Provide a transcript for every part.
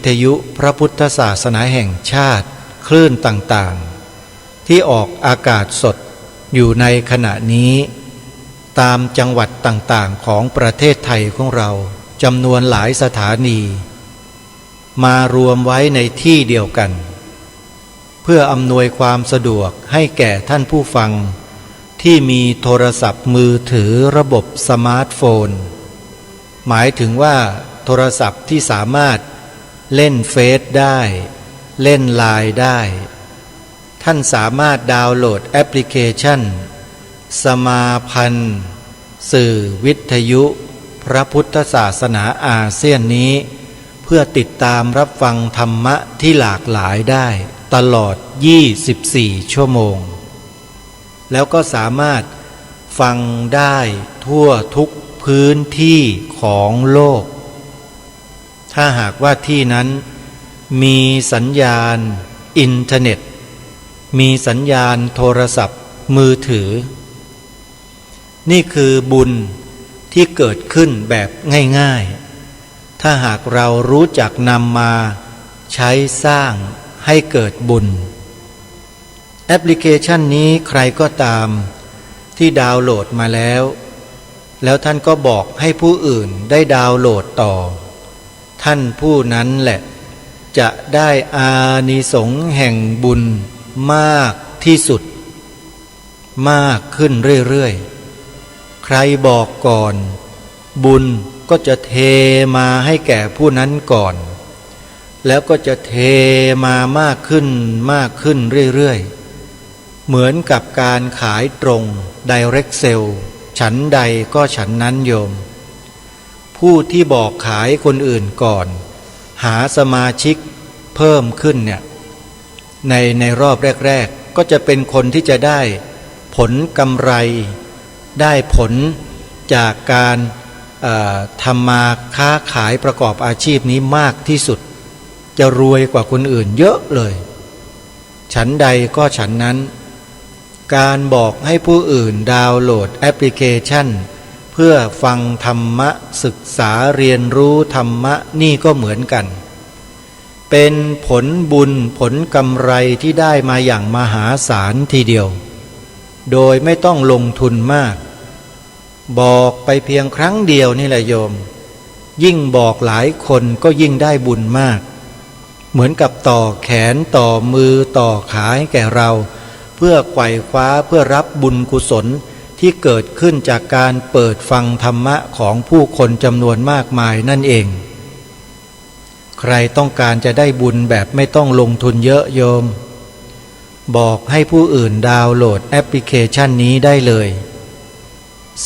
ทยุพระพุทธศาสนาแห่งชาติคลื่นต่างๆที่ออกอากาศสดอยู่ในขณะนี้ตามจังหวัดต่างๆของประเทศไทยของเราจำนวนหลายสถานีมารวมไว้ในที่เดียวกันเพื่ออำนวยความสะดวกให้แก่ท่านผู้ฟังที่มีโทรศัพท์มือถือระบบสมาร์ทโฟนหมายถึงว่าโทรศัพท์ที่สามารถเล่นเฟซได้เล่นไลน์ได้ท่านสามารถดาวน์โหลดแอปพลิเคชันสมาพันธ์สื่อวิทยุพระพุทธศาสนาอาเซียนนี้เพื่อติดตามรับฟังธรรมะที่หลากหลายได้ตลอด24 ชั่วโมงแล้วก็สามารถฟังได้ทั่วทุกพื้นที่ของโลกถ้าหากว่าที่นั้นมีสัญญาณอินเทอร์เน็ตมีสัญญาณโทรศัพท์มือถือนี่คือบุญที่เกิดขึ้นแบบง่ายๆถ้าหากเรารู้จักนำมาใช้สร้างให้เกิดบุญแอปพลิเคชันนี้ใครก็ตามที่ดาวน์โหลดมาแล้วท่านก็บอกให้ผู้อื่นได้ดาวน์โหลดต่อท่านผู้นั้นแหละจะได้อานิสงส์แห่งบุญมากที่สุดมากขึ้นเรื่อยๆใครบอกก่อนบุญก็จะเทมาให้แก่ผู้นั้นก่อนแล้วก็จะเทมามากขึ้นมากขึ้นเรื่อยๆเหมือนกับการขายตรง Direct Sale ฉันใดก็ฉันนั้นโยมผู้ที่บอกขายคนอื่นก่อนหาสมาชิกเพิ่มขึ้นเนี่ยในรอบแรกๆก็จะเป็นคนที่จะได้ผลกำไรได้ผลจากการทำมาค้าขายประกอบอาชีพนี้มากที่สุดจะรวยกว่าคนอื่นเยอะเลยฉันใดก็ฉันนั้นการบอกให้ผู้อื่นดาวน์โหลดแอปพลิเคชันเพื่อฟังธรรมะศึกษาเรียนรู้ธรรมะนี่ก็เหมือนกันเป็นผลบุญผลกำไรที่ได้มาอย่างมหาศาลทีเดียวโดยไม่ต้องลงทุนมากบอกไปเพียงครั้งเดียวนี่แหละโยมยิ่งบอกหลายคนก็ยิ่งได้บุญมากเหมือนกับต่อแขนต่อมือต่อขาให้แก่เราเพื่อไขว่คว้าเพื่อรับบุญกุศลที่เกิดขึ้นจากการเปิดฟังธรรมะของผู้คนจำนวนมากมายนั่นเองใครต้องการจะได้บุญแบบไม่ต้องลงทุนเยอะโยมบอกให้ผู้อื่นดาวน์โหลดแอปพลิเคชันนี้ได้เลย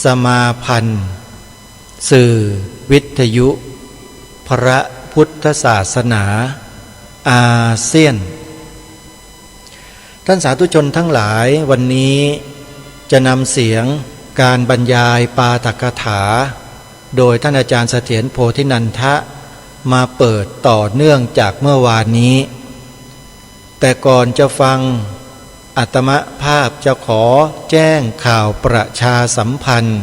สมาพันธ์สื่อวิทยุพระพุทธศาสนาอาเซียนท่านสาธุชนทั้งหลายวันนี้จะนำเสียงการบรรยายปาฐกถาโดยท่านอาจารย์เสถียรโพธินันทะมาเปิดต่อเนื่องจากเมื่อวานนี้แต่ก่อนจะฟังอาตมภาพจะขอแจ้งข่าวประชาสัมพันธ์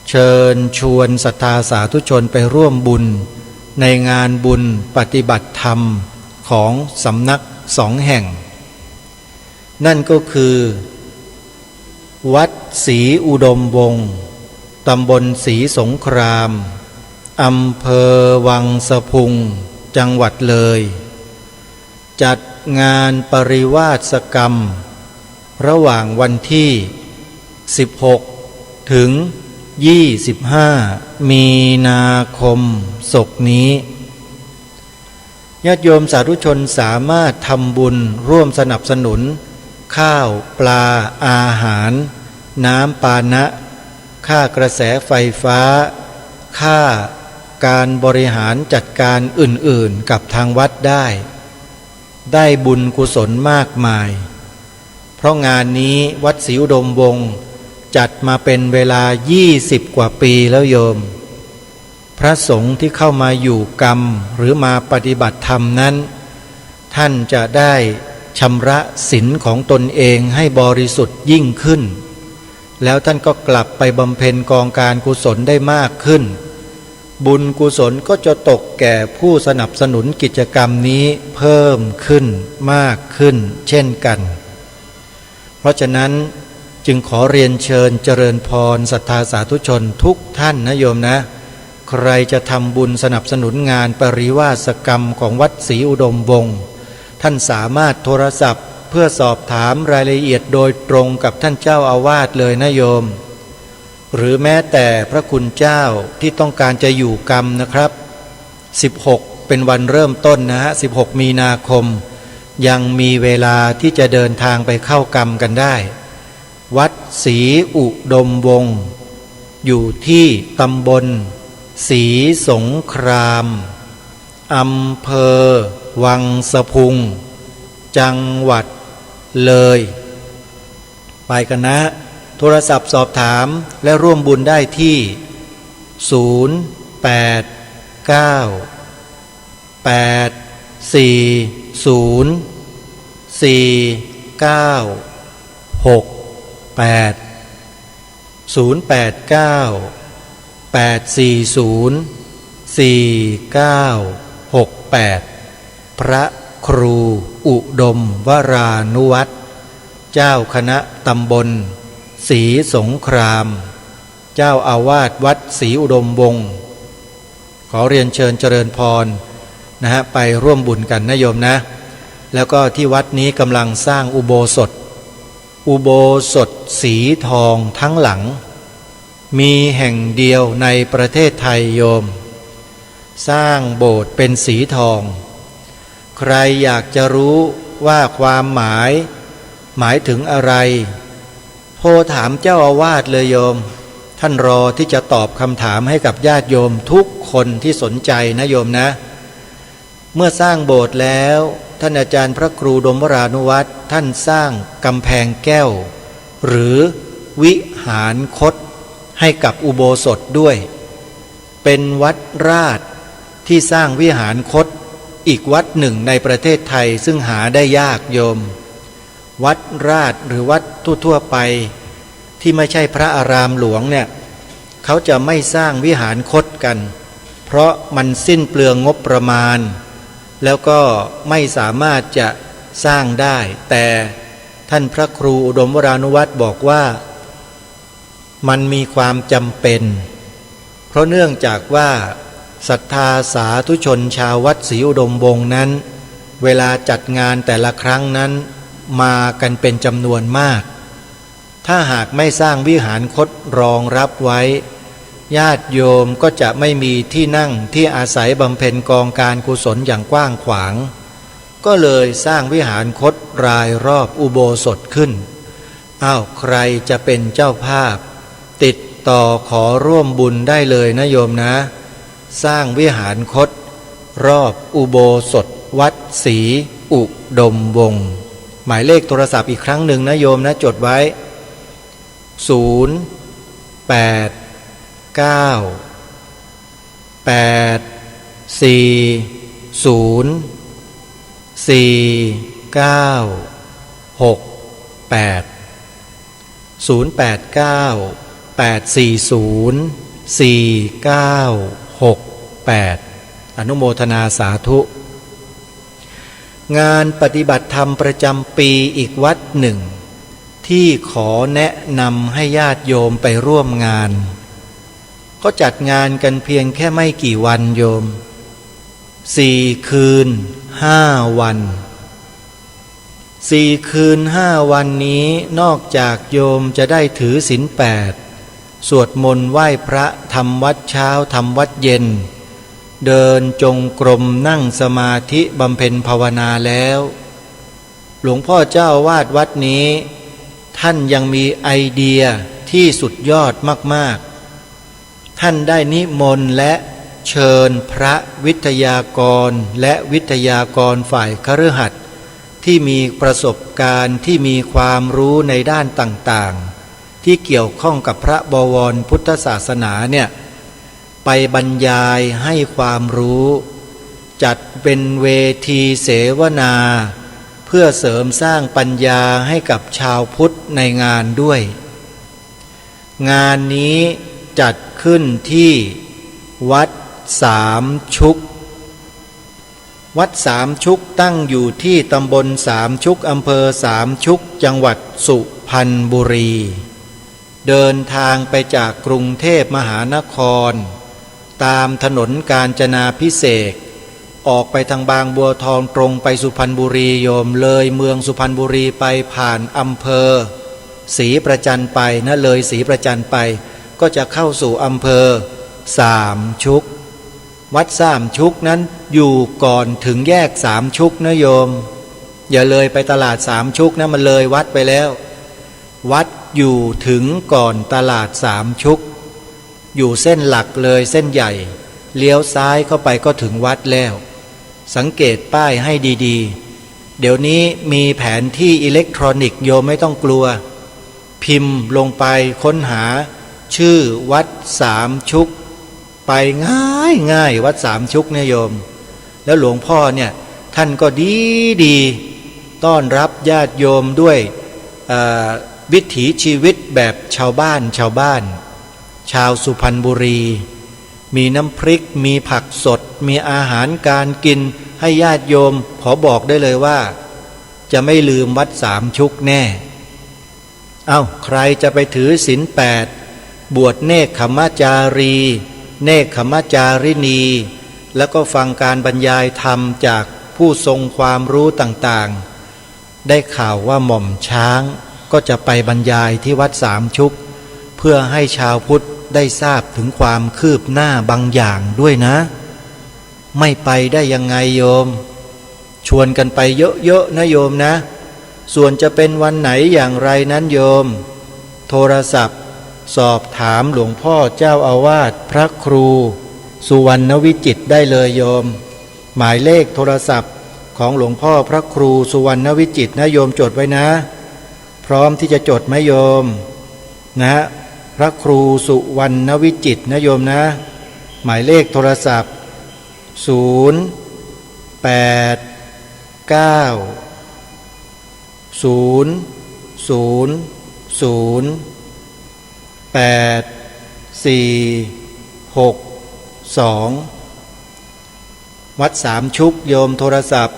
เชิญชวนศรัทธาสาธุชนไปร่วมบุญในงานบุญปฏิบัติธรรมของสำนัก2 แห่งนั่นก็คือวัดศรีอุดมวงศ์ตำบลศรีสงครามอำเภอวังสะพุงจังหวัดเลยจัดงานปริวาสกรรมระหว่างวันที่16ถึง25มีนาคมศกนี้ญาติโยมสาธุชนสามารถทำบุญร่วมสนับสนุนข้าวปลาอาหารน้ำปานะค่ากระแสไฟฟ้าค่าการบริหารจัดการอื่นๆกับทางวัดได้บุญกุศลมากมายเพราะงานนี้วัดศรีอุดมวงศ์จัดมาเป็นเวลา20 กว่าปีแล้วโยมพระสงฆ์ที่เข้ามาอยู่กรรมหรือมาปฏิบัติธรรมนั้นท่านจะได้ชำระศีลของตนเองให้บริสุทธิ์ยิ่งขึ้นแล้วท่านก็กลับไปบำเพ็ญกองการกุศลได้มากขึ้น บุญกุศลก็จะตกแก่ผู้สนับสนุนกิจกรรมนี้เพิ่มขึ้นมากขึ้นเช่นกันเพราะฉะนั้นจึงขอเรียนเชิญเจริญพรศรัทธาสาธุชนทุกท่านนะโยมนะใครจะทำบุญสนับสนุนงานปริวาสกรรมของวัดศรีอุดมวงศ์ท่านสามารถโทรศัพท์เพื่อสอบถามรายละเอียดโดยตรงกับท่านเจ้าอาวาสเลยนะโยมหรือแม้แต่พระคุณเจ้าที่ต้องการจะอยู่กรรมนะครับ16เป็นวันเริ่มต้นนะฮะ16มีนาคมยังมีเวลาที่จะเดินทางไปเข้ากรรมกันได้วัดศรีอุดมวงศ์อยู่ที่ตำบลศรีสงครามอำเภอวังสะพุงจังหวัดเลยไปกันนะโทรศัพท์สอบถามและร่วมบุญได้ที่พระครูอุดมวรานุวัตรเจ้าคณะตำบลศรีสงครามเจ้าอาวาสวัดศรีอุดมวงศ์ขอเรียนเชิญเจริญพรนะฮะไปร่วมบุญกันนะโยมนะแล้วก็ที่วัดนี้กำลังสร้างอุโบสถสีทองทั้งหลังมีแห่งเดียวในประเทศไทยโยมสร้างโบสถ์เป็นสีทองใครอยากจะรู้ว่าความหมายถึงอะไรโทรถามเจ้าอาวาสเลยโยมท่านรอที่จะตอบคำถามให้กับญาติโยมทุกคนที่สนใจนะโยมนะเมื่อสร้างโบสถ์แล้วท่านอาจารย์พระครูดมวรานุวัตรท่านสร้างกำแพงแก้วหรือวิหารคตให้กับอุโบสถด้วยเป็นวัดราชที่สร้างวิหารคตอีกวัดหนึ่งในประเทศไทยซึ่งหาได้ยากโยมวัดราชหรือวัดทั่วไปที่ไม่ใช่พระอารามหลวงเนี่ยเขาจะไม่สร้างวิหารคตกันเพราะมันสิ้นเปลืองงบประมาณแล้วก็ไม่สามารถจะสร้างได้แต่ท่านพระครูอุดมวรานุวัตรบอกว่ามันมีความจำเป็นเพราะเนื่องจากว่าศรัทธาสาธุชนชาววัดศรีอุดมวงศ์นั้นเวลาจัดงานแต่ละครั้งนั้นมากันเป็นจำนวนมากถ้าหากไม่สร้างวิหารคตรองรับไว้ญาติโยมก็จะไม่มีที่นั่งที่อาศัยบำเพ็ญกองการกุศลอย่างกว้างขวางก็เลยสร้างวิหารคตรายรอบอุโบสถขึ้นใครจะเป็นเจ้าภาพติดต่อขอร่วมบุญได้เลยนะโยมนะสร้างวิหารคตรอบอุโบสถวัดศรีอุดมวงศ์หมายเลขโทรศัพท์อีกครั้งหนึ่งนะโยมนะจดไว้อนุโมทนาสาธุงานปฏิบัติธรรมประจำปีอีกวัดหนึ่งที่ขอแนะนำให้ญาติโยมไปร่วมงานก็จัดงานกันเพียงแค่ไม่กี่วันโยม4 คืน 5 วัน4 คืน 5 วันนี้นอกจากโยมจะได้ถือศีล 8สวดมนต์ไหว้พระทำวัดเช้าทำวัดเย็นเดินจงกรมนั่งสมาธิบำเพ็ญภาวนาแล้วหลวงพ่อเจ้าวาดวัดนี้ท่านยังมีไอเดียที่สุดยอดมากๆท่านได้นิมนต์และเชิญพระวิทยากรและวิทยากรฝ่ายคฤหัสถ์ที่มีประสบการณ์ที่มีความรู้ในด้านต่างๆที่เกี่ยวข้องกับพระบวรพุทธศาสนาเนี่ยไปบรรยายให้ความรู้จัดเป็นเวทีเสวนาเพื่อเสริมสร้างปัญญาให้กับชาวพุทธในงานด้วยงานนี้จัดขึ้นที่วัด สามชุกวัดสามชุกตั้งอยู่ที่ตำบลสามชุกอำเภอสามชุกจังหวัดสุพรรณบุรีเดินทางไปจากกรุงเทพมหานครตามถนนกาญจนาภิเษกออกไปทางบางบัวทองตรงไปสุพรรณบุรีโยมเลยเมืองสุพรรณบุรีไปผ่านอำเภอศรีประจันไปนะเลยศรีประจันไปก็จะเข้าสู่อำเภอสามชุกวัดสามชุกนั้นอยู่ก่อนถึงแยกสามชุกนะโยมอย่าเลยไปตลาดสามชุกนะมันเลยวัดไปแล้ววัดอยู่ถึงก่อนตลาดสามชุกอยู่เส้นหลักเลยเส้นใหญ่เลี้ยวซ้ายเข้าไปก็ถึงวัดแล้วสังเกตป้ายให้ดีๆเดี๋ยวนี้มีแผนที่อิเล็กทรอนิกส์โยมไม่ต้องกลัวพิมพ์ลงไปค้นหาชื่อวัดสามชุกไปง่ายวัดสามชุกเนี่ยโยมแล้วหลวงพ่อเนี่ยท่านก็ดีต้อนรับญาติโยมด้วยวิถีชีวิตแบบชาวบ้านชาวสุพรรณบุรีมีน้ำพริกมีผักสดมีอาหารการกินให้ญาติโยมขอบอกได้เลยว่าจะไม่ลืมวัดสามชุกแน่ใครจะไปถือศีล8บวชเนกขมจารีเนกขมจารินีแล้วก็ฟังการบรรยายธรรมจากผู้ทรงความรู้ต่างๆได้ข่าวว่าหม่อมช้างก็จะไปบรรยายที่วัดสามชุกเพื่อให้ชาวพุทธได้ทราบถึงความคืบหน้าบางอย่างด้วยนะไม่ไปได้ยังไงโยมชวนกันไปเยอะๆนะโยมนะส่วนจะเป็นวันไหนอย่างไรนั้นโยมโทรศัพท์สอบถามหลวงพ่อเจ้าอาวาสพระครูสุวรรณวิจิตรได้เลยโยมหมายเลขโทรศัพท์ของหลวงพ่อพระครูสุวรรณวิจิตรนะโยมจดไว้นะพร้อมที่จะจดไหมโยมนะพระครูสุวรรณวิจิตรนะโยมนะหมายเลขโทรศัพท์วัดสามชุกโยมโทรศัพท์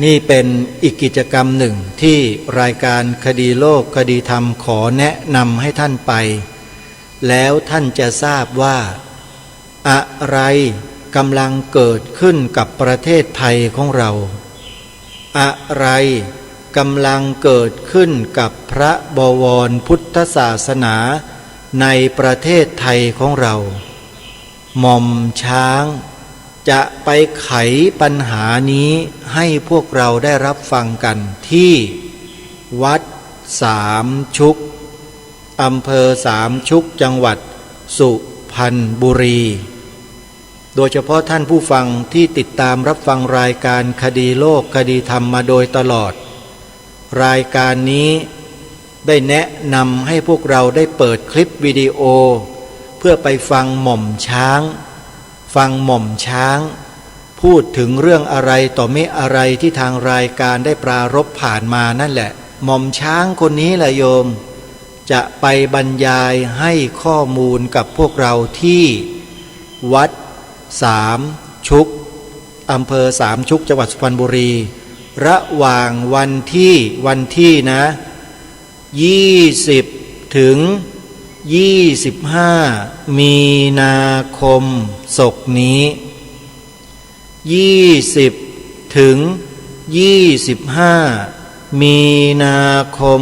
นี่เป็นอีกกิจกรรมหนึ่งที่รายการคดีโลกคดีธรรมขอแนะนำให้ท่านไปแล้วท่านจะทราบว่าอะไรกำลังเกิดขึ้นกับประเทศไทยของเราอะไรกำลังเกิดขึ้นกับพระบวรพุทธศาสนาในประเทศไทยของเราหม่อมช้างจะไปไขปัญหานี้ให้พวกเราได้รับฟังกันที่วัดสามชุกอำเภอสามชุกจังหวัดสุพรรณบุรีโดยเฉพาะท่านผู้ฟังที่ติดตามรับฟังรายการคดีโลกคดีธรรมมาโดยตลอดรายการนี้ได้แนะนำให้พวกเราได้เปิดคลิปวิดีโอเพื่อไปฟังหม่อมช้างพูดถึงเรื่องอะไรต่อไม่อะไรที่ทางรายการได้ปรารภผ่านมานั่นแหละหม่อมช้างคนนี้แหละโยมจะไปบรรยายให้ข้อมูลกับพวกเราที่วัดสามชุกอำเภอสามชุกจังหวัดสุพรรณบุรีระหว่างวันที่นะ20ถึง25มีนาคมศกนี้20ถึง25มีนาคม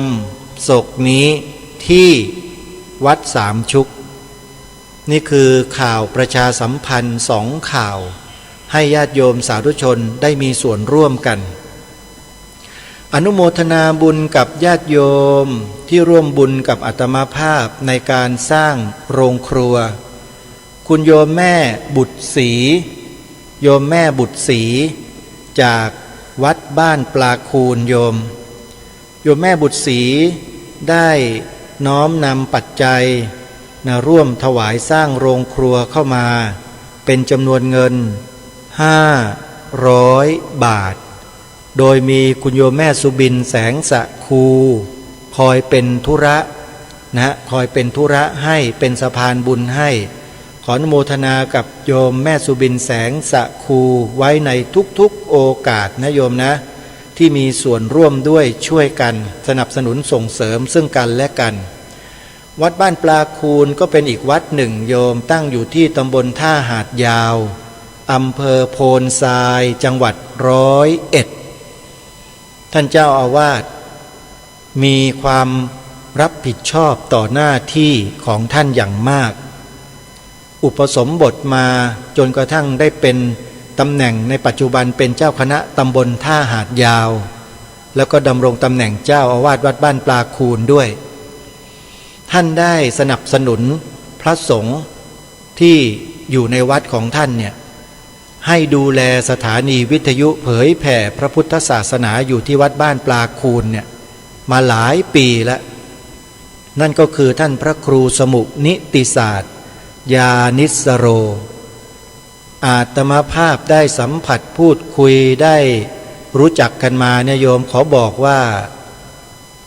ศกนี้ที่วัดสามชุกนี่คือข่าวประชาสัมพันธ์2ข่าวให้ญาติโยมสาธุชนได้มีส่วนร่วมกันอนุโมทนาบุญกับญาติโยมที่ร่วมบุญกับอาตมาภาพในการสร้างโรงครัวคุณโยมแม่บุตรศรีโยมแม่บุตรศรีจากวัดบ้านปลาคูนโยมแม่บุตรศรีได้น้อมนำปัจจัยร่วมถวายสร้างโรงครัวเข้ามา เป็นจำนวนเงิน500 บาทโดยมีคุณโยมแม่สุบินแสงสะคูคอยเป็นธุระนะคอยเป็นธุระให้เป็นสะพานบุญให้ขออนุโมทนากับโยมแม่สุบินแสงสะคูไว้ในทุกๆโอกาสนะโยมนะที่มีส่วนร่วมด้วยช่วยกันสนับสนุนส่งเสริมซึ่งกันและกันวัดบ้านปลาคูนก็เป็นอีกวัดหนึ่งโยมตั้งอยู่ที่ตำบลท่าหาดยาวอำเภอโพนทรายจังหวัด101ท่านเจ้าอาวาสมีความรับผิดชอบต่อหน้าที่ของท่านอย่างมากอุปสมบทมาจนกระทั่งได้เป็นตำแหน่งในปัจจุบันเป็นเจ้าคณะตำบลท่าหาดยาวแล้วก็ดำรงตำแหน่งเจ้าอาวาสวัดบ้านปลาคูนด้วยท่านได้สนับสนุนพระสงฆ์ที่อยู่ในวัดของท่านเนี่ยให้ดูแลสถานีวิทยุเผยแผ่พระพุทธศาสนาอยู่ที่วัดบ้านปลาคูนเนี่ยมาหลายปีแล้วนั่นก็คือท่านพระครูสมุนิติศาสตร์ญาณิสโรอาตมาภาพได้สัมผัสพูดคุยได้รู้จักกันมาเนี่ยโยมขอบอกว่า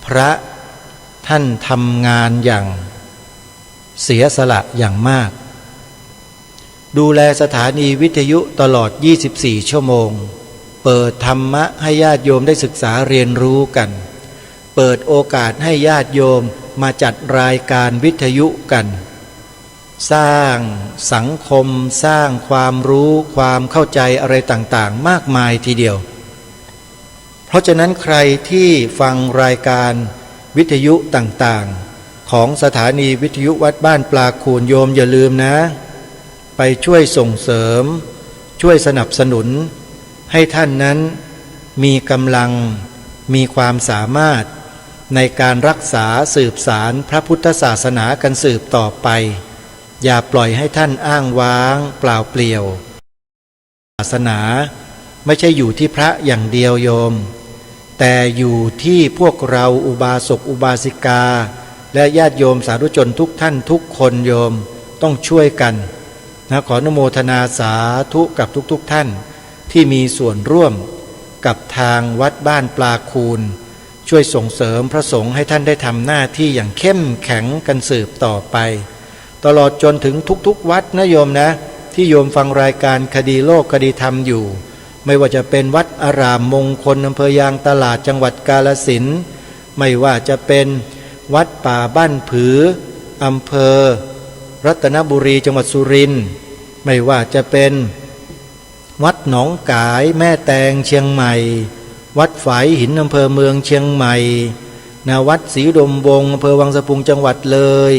พระท่านทำงานอย่างเสียสละอย่างมากดูแลสถานีวิทยุตลอด24ชั่วโมงเปิดธรรมะให้ญาติโยมได้ศึกษาเรียนรู้กันเปิดโอกาสให้ญาติโยมมาจัดรายการวิทยุกันสร้างสังคมสร้างความรู้ความเข้าใจอะไรต่างๆมากมายทีเดียวเพราะฉะนั้นใครที่ฟังรายการวิทยุต่างๆของสถานีวิทยุวัดบ้านปลาคูนโยมอย่าลืมนะไปช่วยส่งเสริมช่วยสนับสนุนให้ท่านนั้นมีกำลังมีความสามารถในการรักษาสืบสารพระพุทธศาสนากันสืบต่อไปอย่าปล่อยให้ท่านอ้างว้างเปล่าเปลี่ยวศาสนาไม่ใช่อยู่ที่พระอย่างเดียวโยมแต่อยู่ที่พวกเราอุบาสกอุบาสิกาและญาติโยมสาธุชนทุกท่านทุกคนโยมต้องช่วยกันนะขออนุโมทนาสาธุกับทุกท่านที่มีส่วนร่วมกับทางวัดบ้านปลาคูนช่วยส่งเสริมพระสงฆ์ให้ท่านได้ทำหน้าที่อย่างเข้มแข็งกันสืบต่อไปตลอดจนถึงทุกวัดนะโยมนะที่โยมฟังรายการคดีโลกคดีธรรมอยู่ไม่ว่าจะเป็นวัดอารามมงคลอำเภอยางตลาดจังหวัดกาฬสินธุ์ไม่ว่าจะเป็นวัดป่าบ้านผืออำเภอรัตนบุรีจังหวัดสุรินทร์ไม่ว่าจะเป็นวัดหนองกายแม่แตงเชียงใหม่วัดฝายหินอำเภอเมืองเชียงใหม่วัดศรีอุดมวงศ์อำเภอวังสะพุงจังหวัดเลย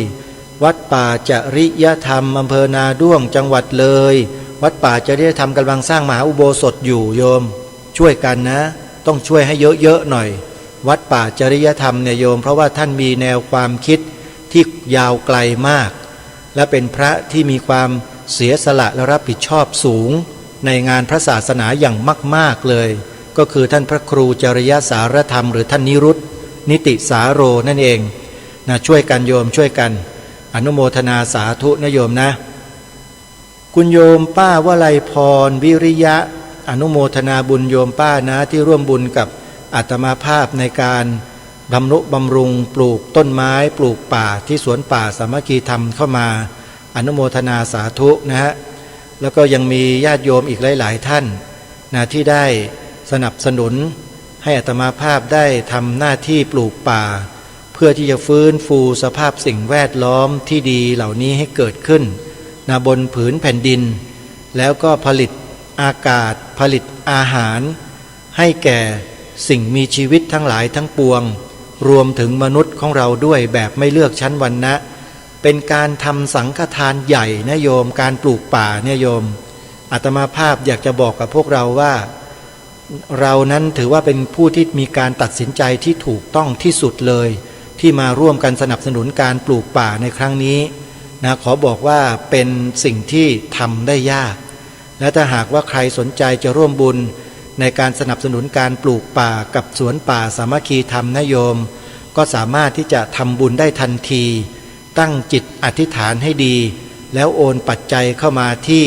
วัดป่าจริยธรรมอำเภอนาด้วงจังหวัดเลยวัดป่าจริยธรรมกำลังสร้างมหาอุโบสถอยู่โยมช่วยกันนะต้องช่วยให้เยอะๆหน่อยวัดป่าจริยธรรมเนี่ยโยมเพราะว่าท่านมีแนวความคิดที่ยาวไกลมากและเป็นพระที่มีความเสียสละและรับผิดชอบสูงในงานพระศาสนาอย่างมากๆเลยก็คือท่านพระครูจริยสารธรรมหรือท่านนิรุตนิติสาโรนั่นเองนะช่วยกันโยมช่วยกันอนุโมทนาสาธุนะโยมนะคุณโยมป้าวลัยพรวิริยะอนุโมทนาบุญโยมป้านะที่ร่วมบุญกับอาตมาภาพในการบำรุบำรุงปลูกต้นไม้ปลูกป่าที่สวนป่าสามัคคีธรรมเข้ามาอนุโมทนาสาธุนะฮะแล้วก็ยังมีญาติโยมอีกหลายๆท่านนะที่ได้สนับสนุนให้อาตมาภาพได้ทำหน้าที่ปลูกป่าเพื่อที่จะฟื้นฟูสภาพสิ่งแวดล้อมที่ดีเหล่านี้ให้เกิดขึ้นบนผืนแผ่นดินแล้วก็ผลิตอากาศผลิตอาหารให้แก่สิ่งมีชีวิตทั้งหลายทั้งปวงรวมถึงมนุษย์ของเราด้วยแบบไม่เลือกชั้นวรรณะเป็นการทำสังฆทานใหญ่นะโยมการปลูกป่าเนี่ยโยมอาตมาภาพอยากจะบอกกับพวกเราว่าเรานั้นถือว่าเป็นผู้ที่มีการตัดสินใจที่ถูกต้องที่สุดเลยที่มาร่วมกันสนับสนุนการปลูกป่าในครั้งนี้นะขอบอกว่าเป็นสิ่งที่ทำได้ยากและถ้าหากว่าใครสนใจจะร่วมบุญในการสนับสนุนการปลูกป่ากับสวนป่าสามัคคีธรรมนะโยมก็สามารถที่จะทำบุญได้ทันทีตั้งจิตอธิษฐานให้ดีแล้วโอนปัจจัยเข้ามาที่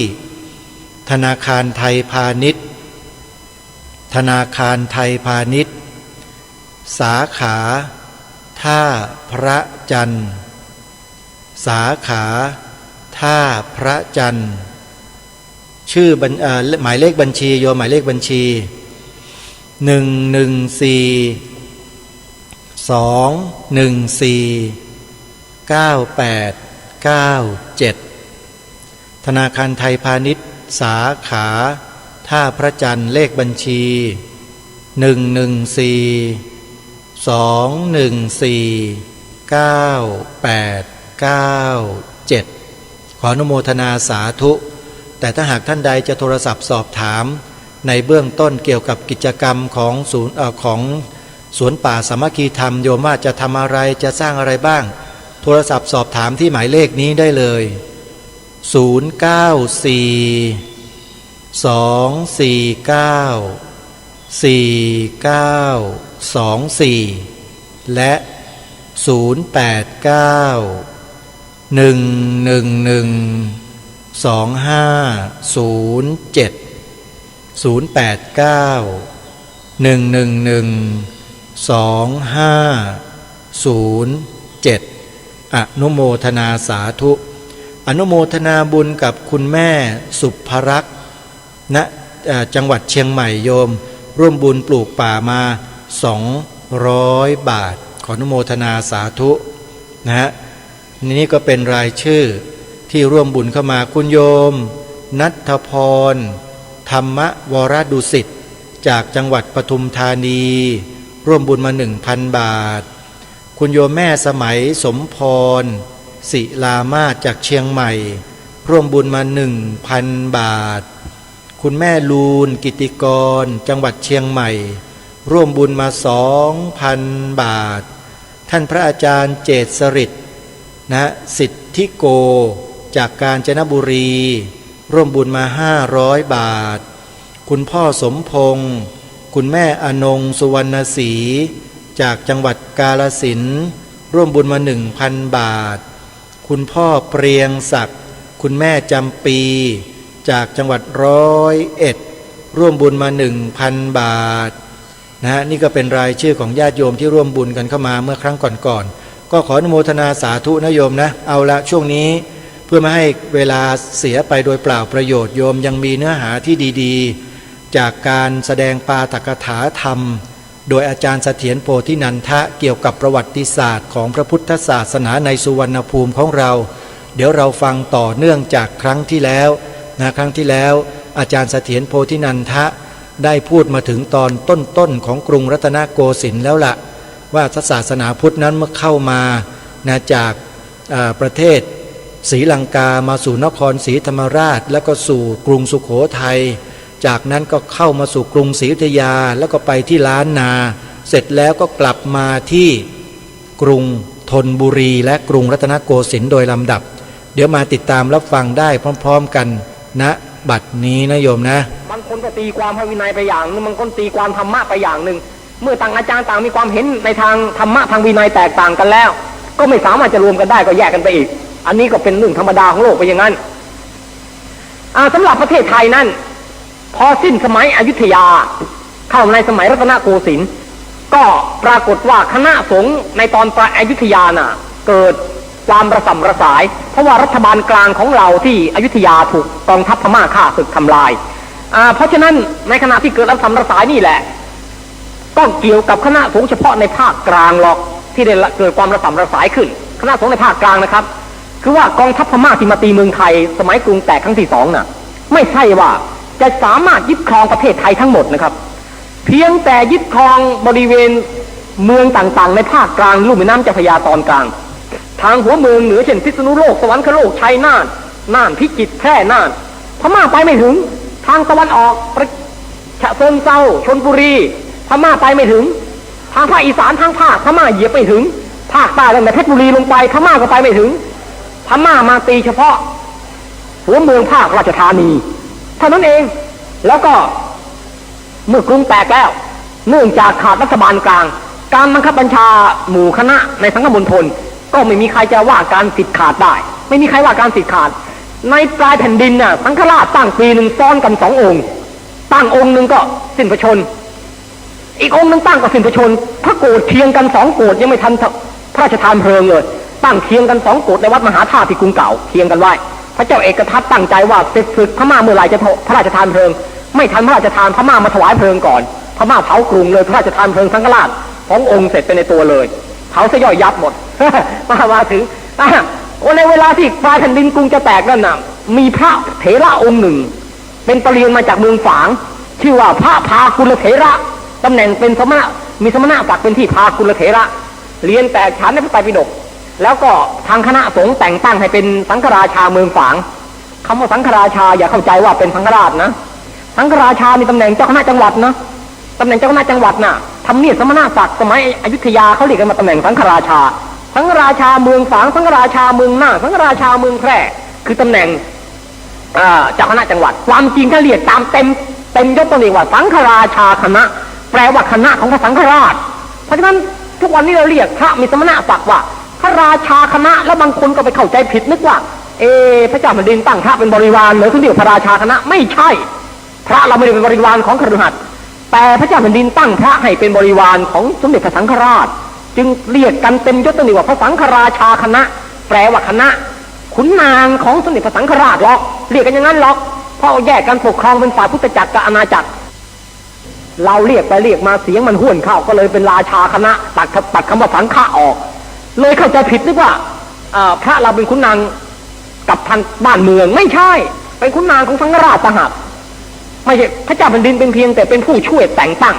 ธนาคารไทยพาณิชย์ธนาคารไทยพาณิชย์สาขาท่าพระจันทร์สาขาท่าพระจันทร์ชื่อหมายเลขบัญชีโยมหมายเลขบัญชี114-214-9897ธนาคารไทยพาณิชย์สาขาท่าพระจันทร์เลขบัญชี114-214-9897ขออนุโมทนาสาธุแต่ถ้าหากท่านใดจะโทรศัพท์สอบถามในเบื้องต้นเกี่ยวกับกิจกรรมของสวนป่าสามัคคีธรรมโยมว่าจะทำอะไรจะสร้างอะไรบ้างโทรศัพท์สอบถามที่หมายเลขนี้ได้เลย094-249-4924และ089-111-2507อนุโมทนาสาธุอนุโมทนาบุญกับคุณแม่สุภรักษ์ณจังหวัดเชียงใหม่โยมร่วมบุญปลูกป่ามา200 บาทขออนุโมทนาสาธุนะฮะนี่ก็เป็นรายชื่อที่ร่วมบุญเข้ามาคุณโยมณัฐพรธรรมวรดุสิตจากจังหวัดปทุมธานีร่วมบุญมา 1,000 บาทคุณโยมแม่สมัยสมพรศิลามาศจากเชียงใหม่ร่วมบุญมา 1,000 บาทคุณแม่ลูนกิติกรจังหวัดเชียงใหม่ร่วมบุญมา 2,000 บาทท่านพระอาจารย์เจตสฤทธิ์นะสิทธิโกจากกาญจนบุรีร่วมบุญมา500 บาทคุณพ่อสมพงษ์คุณแม่อนงสุวรรณศรีจากจังหวัดกาฬสินธุ์ร่วมบุญมา 1,000 บาทคุณพ่อเปรียงศักดิ์คุณแม่จำปีจากจังหวัด101ร่วมบุญมา 1,000 บาทนะนี่ก็เป็นรายชื่อของญาติโยมที่ร่วมบุญกันเข้ามาเมื่อครั้งก่อนๆก็ขออนุโมทนาสาธุนะโยมนะเอาละช่วงนี้เพื่อไม่ให้เวลาเสียไปโดยเปล่าประโยชน์โยมยังมีเนื้อหาที่ดีๆจากการแสดงปาฐกถาธรรมโดยอาจารย์เสถียรโพธินันทะเกี่ยวกับประวัติศาสตร์ของพระพุทธศาสนาในสุวรรณภูมิของเราเดี๋ยวเราฟังต่อเนื่องจากครั้งที่แล้วนะครั้งที่แล้วอาจารย์เสถียรโพธินันทะได้พูดมาถึงตอนต้นๆของกรุงรัตนโกสินทร์แล้วล่ะว่าศาสนาพุทธนั้นเมื่อเข้ามานะจากประเทศศรีลังกามาสู่นครศรีธรรมราชแล้วก็สู่กรุงสุโขทัยจากนั้นก็เข้ามาสู่กรุงศรีอยุธยาแล้วก็ไปที่ล้านนาเสร็จแล้วก็กลับมาที่กรุงธนบุรีและกรุงรัตนโกสินทร์โดยลำดับเดี๋ยวมาติดตามรับฟังได้พร้อมๆกันณบัดนี้นะโยมนะบางคนก็ตีความพระวินัยไปอย่างนึงบางคนตีความธรรมะไปอย่างหนึ่งเมื่อต่างอาจารย์ต่างมีความเห็นในทางธรรมะทางวินัยแตกต่างกันแล้วก็ไม่สามารถจะรวมกันได้ก็แยกกันไปอีกอันนี้ก็เป็นเรื่องธรรมดาของโลกไปอย่างนั้นสำหรับประเทศไทยนั้นพอสิ้นสมัยอยุธยาเข้าในสมัยรัตนโกสินทร์ก็ปรากฏว่าคณะสงฆ์ในตอนปลายอยุธยาน่ะเกิดความระส่ำระสายเพราะว่ารัฐบาลกลางของเราที่อยุธยาถูกกองทัพพม่าฆ่าศึกทำลายเพราะฉะนั้นในขณะที่เกิดระส่ำระสายนี่แหละก็เกี่ยวกับคณะสงฆ์เฉพาะในภาคกลางหรอกที่ได้เกิดความระส่ำระสายขึ้นคณะสงฆ์ในภาคกลางนะครับคือว่ากองทัพพม่าที่มาตีเมืองไทยสมัยกรุงแตกครั้งที่2น่ะไม่ใช่ว่าจะสามารถยึดครองประเทศไทยทั้งหมดนะครับเพียงแต่ยึดครองบริเวณเมืองต่างๆในภาคกลางลุ่มแม่น้ำเจ้าพระยาตอนกลางทางหัวเมืองเหนือเช่นพิษณุโลกสวรรคโลกชัยนาทน่านพิจิตรแพร่น่านพม่าไปไม่ถึงทางตะวันออกฉะเชิงเทราชลบุรีพม่าไปไม่ถึงทางภาคอีสานทางภาคพม่าเหยียบไม่ถึงภาคใต้ตั้งแต่เพชรบุรีลงไปพม่าก็ไปไม่ถึงพม่ามาตีเฉพาะหัวเมืองภาคราชธานีเท่านั้นเองแล้วก็เมื่อกรุงแตกแล้วเนื่องจากขาดรัฐบาลกลางการบังคับบัญชาหมู่คณะในสังฆมณฑลก็ไม่มีใครจะว่าการสิทธิ์ขาดได้ไม่มีใครว่าการสิทธิ์ขาด ในปลายแผ่นดินน่ะสังฆราชตั้งปีหนึ่งซ้อนกัน2 องค์ตั้งองค์หนึ่งก็สิ้นพระชนอีกองค์หนึ่งตั้งก็สิ้นพระชนพระโกรธเคียงกัน2 โกรธยังไม่ทันพระราชทานเพลิงเลยตั้งเคียงกัน2 โกรธในวัดมหาธาตุที่กรุงเก่าเคียงกันไว้พระเจ้าเอกทัตตั้งใจว่าเสร็จศึกพม่าเมื่อไหร่จะพระราชทานเพลิงไม่ทันพระราชทานพม่ามาถวายเพลิงก่อนพม่าเผากรุงเลยพระราชทานเพลิงสังฆราชขององค์เสร็จไปในตัวเลยเผาซะย่อยยับหมด มาถึงในเวลาที่ปลายแผ่นดินกรุงจะแตกนั่นน่ะมีพระเถระองค์หนึ่งเป็นปรริญญามาจากเมืองฝางชื่อว่าพระพากุลเถระตำแหน่งเป็นสมณะมีสมณะศักดิ์เป็นที่พากุลเถระเรียนแต่ฉันในพระไตรปิฎกแล้วก็ทางคณะสงฆ์แต่งตั้งให้เป็นสังฆราชาเมืองฝางคำว่าสังฆราชาอย่าเข้าใจว่าเป็นสังฆราชนะสังฆราชามีตำแหน่งเจ้าคณะจังหวัดนะตำแหน่งเจ้าคณะจังหวัดน่ะทำเนียบสมณศักดิ์สมัยอยุธยาเขาเรียกกันมาตำแหน่งสังฆราชาสังฆราชาเมืองฝางสังฆราชาเมืองน่านสังฆราชาเมืองแพร่คือตำแหน่งเจ้าคณะจังหวัดความจริงถ้าเรียกตามเต็มยศต้องเรียกว่าสังฆราชาคณะแปลว่าคณะของพระสังฆราชเพราะฉะนั้นทุกวันนี้เราเรียกพระมีสมณศักดิ์ว่าพระราชาคณะแล้วบางคนก็ไปเข้าใจผิดนึกว่าพระเจ้าแผ่นดินตั้งพระเป็นบริวารหรือเขาเรียกพระราชาคณะไม่ใช่พระเราไม่ได้เป็นบริวารของคฤหัสถ์แต่พระเจ้าแผ่นดินตั้งพระให้เป็นบริวารของสมเด็จพระสังฆราชจึงเรียกกันเต็มยศต้องเรียกว่าพระสังฆราชาคณะแปลว่าคณะขุนนางของสมเด็จพระสังฆราชหรอกเรียกกันอย่างนั้นหรอกเพราะแยกกันปกครองเป็นฝ่ายพุทธจักรกับอาณาจักรเราเรียกไปเรียกมาเสียงมันห้วนเข้าก็เลยเป็นราชาคณะตัดคำว่าสังฆะออกเลยเข้าใจผิดนึกว่าพระเราเป็นขุนนางกับทางบ้านเมืองไม่ใช่เป็นขุนนางของสังฆราชต่างหากไม่ใช่พระเจ้าแผ่นดินเป็นเพียงแต่เป็นผู้ช่วยแต่งตั้ง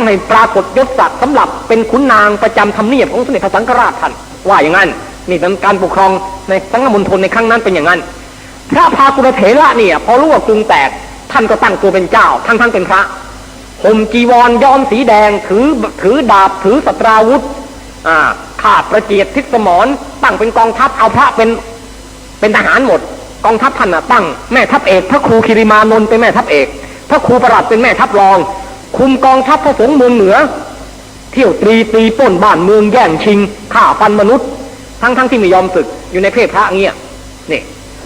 ให้ปรากฏยศศักดิ์สำหรับเป็นขุนนางประจำทำเนียบของสมเด็จพระสังฆราชท่านว่าอย่างนั้นนี่เป็นการปกครองในสังฆมณฑลในครั้งนั้นเป็นอย่างนั้นพระพากุลเถระเนี่ยพอรู้ว่ากรุงแตกท่านก็ตั้งตัวเป็นเจ้าทั้งเป็นพระห่มจีวรย้อมสีแดงถือดาบถือสตราวุธข้าประเจียดทิศสมรตั้งเป็นกองทัพเอาพระเป็นทหารหมดกองทัพท่านตั้งแม่ทัพเอกพระครูคิริมานนท์เป็นแม่ทัพเอกพระครูประหลัดเป็นแม่ทัพรองคุมกองทัพพระสงฆ์เมืองเหนือเที่ยวตีปล้นบ้านเมืองแย่งชิงฆ่าฟันมนุษย์ทั้งที่ไม่ยอมศึกอยู่ในเพศพระเงี้ย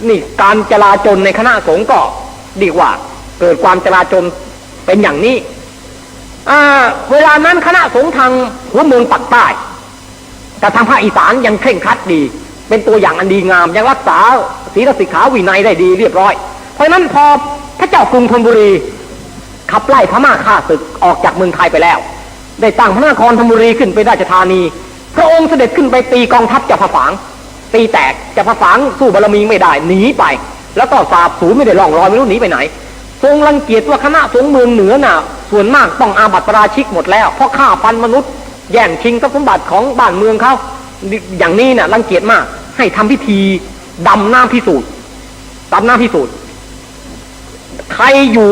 นี่การจลาจลในคณะสงฆ์ก็ดีกว่าเกิดความจลาจลเป็นอย่างนี้เวลานั้นคณะสงฆ์ทางหัวเมืองปักใต้แต่ทางภาคอีสานยังเคร่งครัดดีเป็นตัวอย่างอันดีงามยังรักษาศีลสิกขาวินัยได้ดีเรียบร้อยเพราะนั้นพอพระเจ้ากรุงธนบุรีขับไล่พม่าฆ่าศึกออกจากเมืองไทยไปแล้วได้ตั้งพระนครธนบุรีขึ้นเป็นราชธานีพระองค์เสด็จขึ้นไปตีกองทัพจับผาฝางตีแตกจับผาฝางสู้บารมีไม่ได้หนีไปแล้วก็สาบสูญไม่ได้ล่องลอยไม่รู้หนีไปไหนทรงรังเกียจว่าคณะสงฆ์เมืองเหนือน่ะส่วนมากต้องอาบัติปราชิกหมดแล้วเพราะฆ่าฟันมนุษย์แย่งชิงทรัพย์สมบัติของบ้านเมืองเขาอย่างนี้น่ะรังเกียจมากให้ทำพิธีดำน้ำพิสูจน์ใครอยู่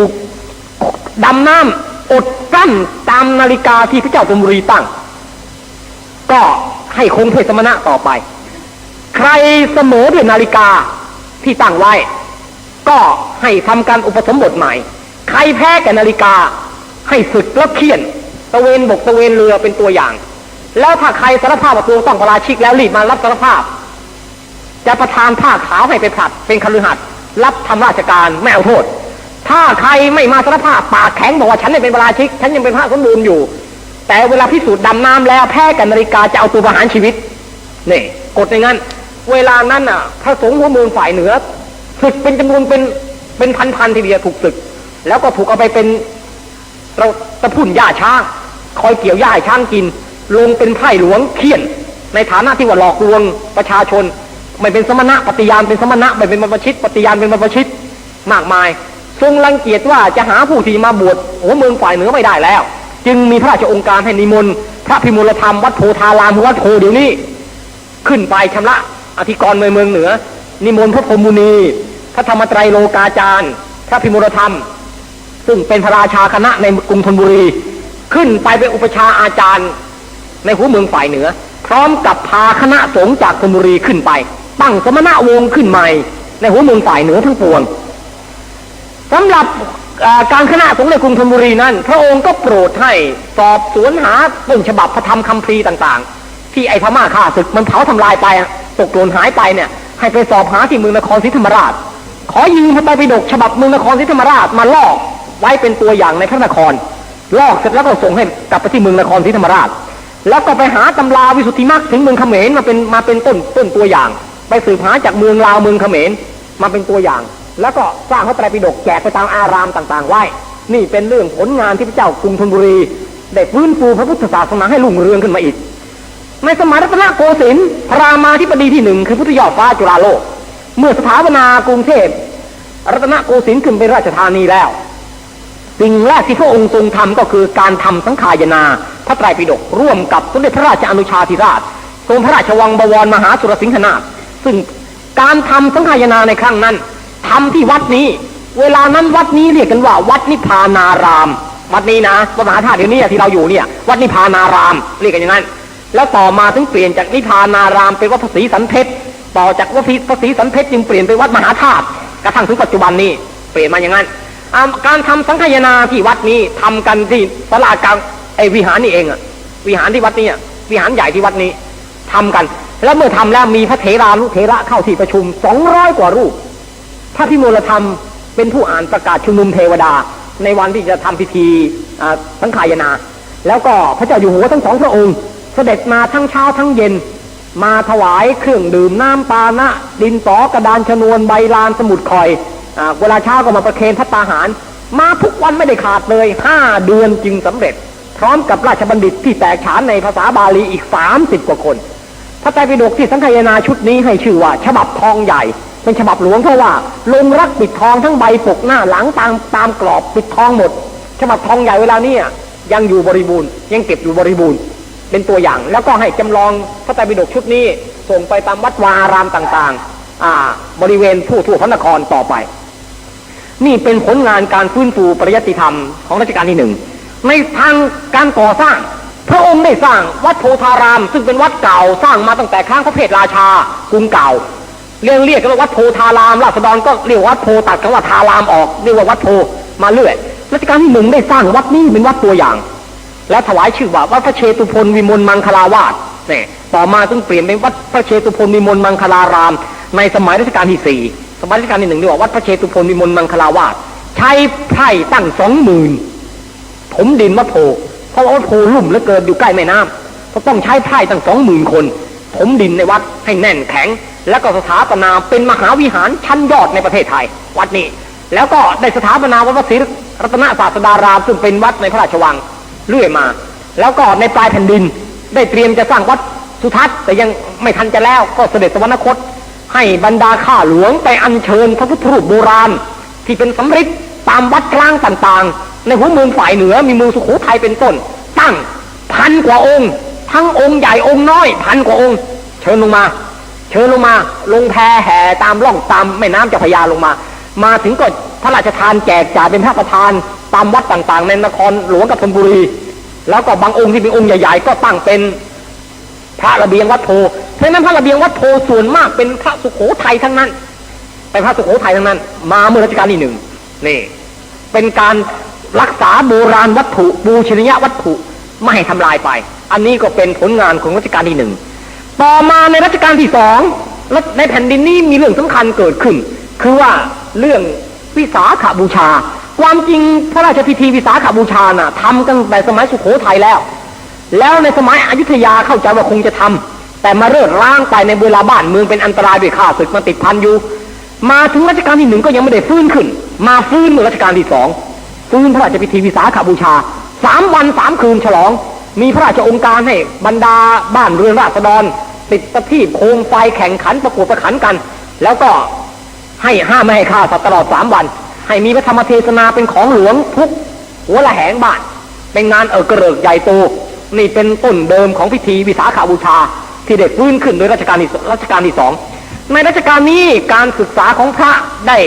ดำน้ำอดกลั้นตามนาฬิกาที่พระเจ้าธนบุรีตั้งก็ให้คงเพศสมณะต่อไปใครเสมอด้วยนาฬิกาที่ตั้งไว้ก็ให้ทำการอุปสมบทใหม่ใครแพ้แก่นาฬิกาให้ศึกแล้วเคี่ยนตะเวนบกตะเวนเรือเป็นตัวอย่างแล้วถ้าใครสารภาพว่าตัวต้องปราชิกแล้วรีบมารับสารภาพจะประทานผ้าขาวให้ไปผลัดเป็นคฤหัสถ์รับทำราชการไม่เอาโทษถ้าใครไม่มาสารภาพปากแข็งบอกว่าฉันไม่เป็นปราชิกฉันยังเป็นพระสมบูรณ์อยู่แต่เวลาพิสูจน์ดำน้ำแล้วแพ้กันนาฬิกาจะเอาตัวประหารชีวิตนี่กฎในนั้นเวลานั้นน่ะพระสงฆ์หัวเมืองฝ่ายเหนือศึกเป็นจำนวนเป็นพันทีเดียวถูกศึกแล้วก็ถูกเอาไปเป็นเราตะพุ่นหญ้าช้างคอยเกี่ยวหญ้าให้ช้างกินลงเป็นไพร่หลวงเคี่ยนในฐานะที่ว่าหลอกลวงประชาชนไม่เป็นสมณะปฏิญาณเป็นสมณะไม่เป็นบรรพชิตปฏิญาณเป็นบรรพชิตมากมายทรงรังเกียจว่าจะหาผู้ที่มาบวชหัวเมืองฝ่ายเหนือไม่ได้แล้วจึงมีพระราชองค์การให้นิมนต์พระพิมลธรรมวัดโพธารามวัดโพเดี๋ยวนี้ขึ้นไปชำระอธิกรณ์เมืองเหนือนิมนต์พระพรหมมุนีพระธรรมไตรโลกาจารย์พระพิมลธรรมซึ่งเป็นพระราชาคณะในกรุงธนบุรีขึ้นไปเป็นอุปชาอาจารย์ในหัวเมืองฝ่ายเหนือพร้อมกับพาคณะสงฆ์จากธนบุรีขึ้นไปตั้งสมณะวงศ์ขึ้นใหม่ในหัวเมืองฝ่ายเหนือทั้งปวงสำหรับการคณะสงฆ์ในกรุงธนบุรีนั้นพระองค์ก็โปรดให้สอบสวนหาต้นฉบับพระธรรมคัมภีร์ต่างๆที่ไอ้พม่าฆ่าศึกมันเผาทำลายไปตกหล่นหายไปเนี่ย ให้ไปสอบหาที่เมืองนครศรีธรรมราชขอยืมพระไตรปิฎกฉบับเมืองนครศรีธรรมราชมาลอกไว้เป็นตัวอย่างในพระนครลอกเสร็จแล้วก็ส่งให้กลับไปที่เมืองนครศรีธรรมราชแล้วก็ไปหาตำราวิสุทธิมรรคถึงเมืองเขมรมาเป็นต้นตัวอย่างไปสืบหาจากเมืองลาวเมืองเขมรมาเป็นตัวอย่างแล้วก็สร้างพระไตรปิฎกแจกไปตามอารามต่างๆไว้นี่เป็นเรื่องผลงานที่พระเจ้ากรุงธนบุรีได้ฟื้นฟูพระพุทธศาสนาให้รุ่งเรืองขึ้นมาอีกในสมัยรัตนโกสินทร์พระรามาธิบดีที่หนึ่งคือพุทธยอดฟ้าจุฬาโลกเมื่อสถาปนากรุงเทพรัตนโกสินทร์ขึ้นเป็นราชธานีแล้วสิ่งแรกที่พระองค์ทรงทำก็คือการทำสังฆายนาพระไตรปิฎกร่วมกับสมเด็จพระราชอนุชาธิราชทรงพระราชวังบวรมหาสุรสิงหนาถซึ่งการทำสังฆายนาในครั้งนั้นทำที่วัดนี้เวลานั้นวัดนี้เรียกกันว่าวัดนิพพานารามวัดนี้นะมหาธาตุเดี๋ยวนี้ที่เราอยู่เนี่ยวัดนิพพานารามเรียกกันอย่างนั้นแล้วต่อมาถึงเปลี่ยนจากนิพพานารามเป็นวัดพระศรีสันเพชรต่อจากวัดพระศรีสันเพชรจึงเปลี่ยนเป็นวัดมหาธาตุกระทั่งถึงปัจจุบันนี้เปลี่ยนมาอย่างนั้นการทำสังฆายนาที่วัดนี้ทำกันที่ศาลากลางวิหารนี่เองอะวิหารที่วัดนี้วิหารใหญ่ที่วัดนี้ทำกันแล้วเมื่อทำแล้วมีพระเถรานุเถระเข้าที่ประชุม200กว่ารูปพระพิมลธรรมเป็นผู้อ่านประกาศชุมนุมเทวดาในวันที่จะทำพิธีสังฆายนาแล้วก็พระเจ้าอยู่หัวทั้งสองพระองค์เสด็จมาทั้งเช้าทั้งเย็นมาถวายเครื่องดื่มน้ำปานะดินสอกระดานชนวนใบลานสมุดคอยเวลาเช้าก็มาประเคนพระตาหารมาทุกวันไม่ได้ขาดเลย5 เดือนจึงสำเร็จพร้อมกับราชบัณฑิตที่แตกฉานในภาษาบาลีอีก30 กว่าคนพระไตรปิฎกที่สังฆายนาชุดนี้ให้ชื่อว่าฉบับทองใหญ่เป็นฉบับหลวงเพราะว่าลงรักปิดทองทั้งใบปกหน้าหลังตามกรอบปิดทองหมดฉบับทองใหญ่เวลานี้ยังอยู่บริบูรณ์ยังเก็บอยู่บริบูรณ์เป็นตัวอย่างแล้วก็ให้จำลองพระไตรปิฎกชุดนี้ส่งไปตามวัดวาอารามต่างๆบริเวณทั่วพระนครต่อไปนี่เป็นผลงานการฟื้นฟูปริยัติธรรมของรัชกาลที่ 1ในทางการก่อสร้างพระองค์ได้สร้างวัดโพธารามซึ่งเป็นวัดเก่าสร้างมาตั้งแต่ครั้งพระเพทราชากรุงเก่าเรียกกันว่าวัดโพธารามราษฎรก็เรียกวัดโพตัดคำว่าธารามออกเรียกว่าวัดโพมาเรื่อยรัชกาลที่ 1ได้สร้างวัดนี้เป็นวัดตัวอย่างและถวายชื่อว่าวัดพระเชตุพนวิมลมังคลาวาสเนี่ยต่อมาจึงเปลี่ยนเป็นวัดพระเชตุพนวิมลมังคลารามในสมัยรัชกาลที่ 4สมัยรัชกาลที่ 1เรียกว่าวัดพระเชตุพนวิมลมังคลาวาสใช้ไพร่ตั้ง 20,000 ถมดินวัดโพเพราะว่าวัดโพลุ่มเหลือเกินอยู่ใกล้แม่น้ำก็ต้องใช้ไพร่ตั้ง 20,000 คนถมดินในวัดให้แน่นแข็งแล้วก็สถาปนาเป็นมหาวิหารชั้นยอดในประเทศไทยวัดนี้แล้วก็ได้สถาปนาวัดพระศรีรัตนศาสดารามซึ่งเป็นวัดในพระราชวังเรื่อยมาแล้วก็ในปลายแผ่นดินได้เตรียมจะสร้างวัดสุทัศน์แต่ยังไม่ทันจะแล้วก็เสด็จสวรรคตให้บรรดาข้าหลวงไปอัญเชิญพระพุทธรูปโบราณที่เป็นสำริดตามวัดกลางต่างๆในหัวเมืองฝ่ายเหนือมีเมืองสุโขทัยเป็นต้นตั้ง1,000 กว่าองค์ทั้งองค์ใหญ่องค์น้อย1,000 กว่าองค์เชิญลงมาลงแพแห่ตามร่องตามแม่น้ำเจ้าพระยาลงมาถึงก็พระราชทานแจกจ่ายเป็นพระประธานตามวัดต่างๆในนครหลวงกับธนบุรีแล้วก็บางองค์ที่เป็นองค์ใหญ่ๆก็ตั้งเป็นพระระเบียงวัดโพเพราะนั้นพระระเบียงวัดโพส่วนมากเป็นพระสุโขทัยทั้งนั้นเป็นพระสุโขทัยทั้งนั้นมาเมื่อรัชกาลที่ 1นี่เป็นการรักษาโบราณวัตถุบูชนียวัตถุไม่ให้ทำลายไปอันนี้ก็เป็นผลงานของรัชกาลที่ 1ต่อมาในรัชกาลที่ 2และในแผ่นดินนี้มีเรื่องสำคัญเกิดขึ้นคือว่าเรื่องวิสาขบูชาความจริงพระราชพิธีวิสาขบูชาน่ะทำกันแต่สมัยสุโขทัยแล้วในสมัยอยุธยาเข้าใจว่าคงจะทำแต่มาเลิกร้างไปในเวลาบ้านเมืองเป็นอันตรายด้วยข้าศึกมาติดพันอยู่มาถึงรัชกาลที่ 1ก็ยังไม่ได้ฟื้นขึ้นมาฟื้นเมื่อรัชกาลที่ 2ฟื้นพระราชพิธีวิสาขบูชา3 วัน 3 คืนฉลองมีพระราชองค์การให้บรรดาบ้านเรือนราษฎรติดประทีปโคมไฟแข่งขันประกวดประขันกันแล้วก็ให้ห้ามไม่ให้ฆ่าสัตว์ตลอด3 วันให้มีพระธรรมเทศนาเป็นของหลวงทุกหัวละแหงบ้านเป็นงานกระเริกใหญ่โตนี่เป็นต้นเดิมของพิธีวิสาขบูชาที่ได้ฟื้นขึ้นโดยรัชกาลที่ 2ในรัชกาลนี้การศึกษาของพระได้